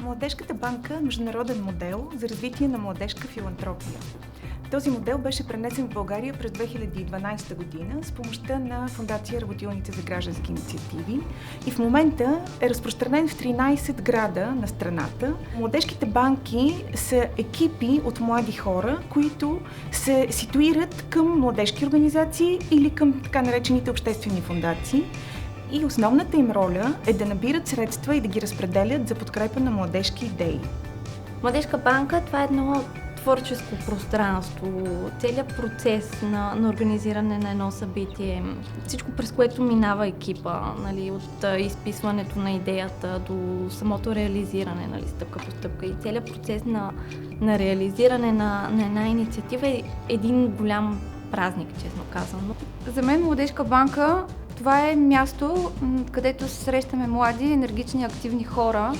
Младежката банка е международен модел за развитие на младежка филантропия. Този модел беше пренесен в България през 2012 година с помощта на Фондация Работилница за граждански инициативи и в момента е разпространен в 13 града на страната. Младежките банки са екипи от млади хора, които се ситуират към младежки организации или към така наречените обществени фондации. И основната им роля е да набират средства и да ги разпределят за подкрепа на младежки идеи. Младежка банка, това е едно творческо пространство, целият процес на организиране на едно събитие, всичко през което минава екипа, нали, от изписването на идеята до самото реализиране, нали, стъпка по стъпка, и целият процес на реализиране на една инициатива е един голям празник, честно казано. За мен Младежка банка това е място, където се срещаме млади, енергични, активни хора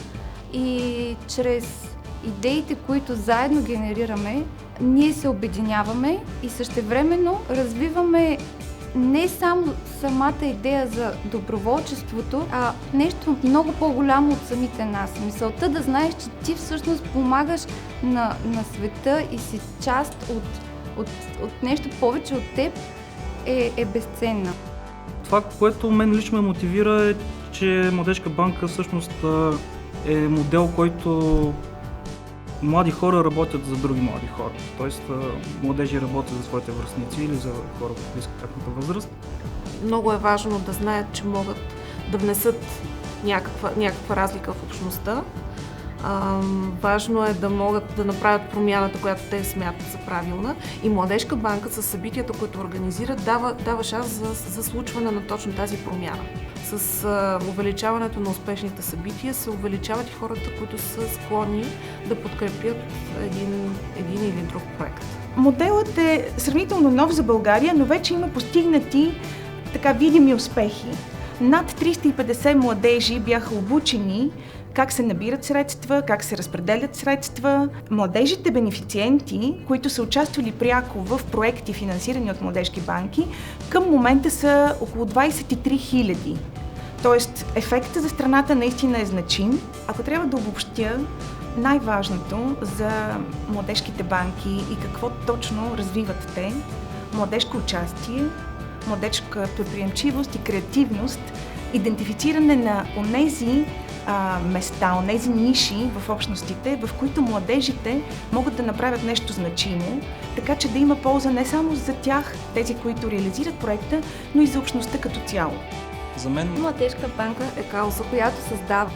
и чрез идеите, които заедно генерираме, ние се обединяваме и същевременно развиваме не само самата идея за доброволчеството, а нещо много по-голямо от самите нас. Мисълта да знаеш, че ти всъщност помагаш на света и си част от нещо повече от теб е безценна. Това, което мен лично ме мотивира, е, че Младежка банка всъщност е модел, който млади хора работят за други млади хора. Тоест, младежи работят за своите връстници или за хора, които искат тяхната възраст. Много е важно да знаят, че могат да внесат някаква разлика в общността. Важно е да могат да направят промяната, която те смятат за правилна, и Младежка банка с събитията, които организират, дава шанс за случване на точно тази промяна. С увеличаването на успешните събития се увеличават и хората, които са склонни да подкрепят един или друг проект. Моделът е сравнително нов за България, но вече има постигнати така видими успехи. Над 350 младежи бяха обучени как се набират средства, как се разпределят средства. Младежите бенефициенти, които са участвали пряко в проекти, финансирани от младежки банки, към момента са около 23 000. Тоест, ефектът за страната наистина е значим. Ако трябва да обобщя, най-важното за младежките банки и какво точно развиват те: младежко участие, младежка предприемчивост и креативност, идентифициране на онези места, онези ниши в общностите, в които младежите могат да направят нещо значимо, така че да има полза не само за тях, тези, които реализират проекта, но и за общността като цяло. За мен Младежка банка е кауза, която създава.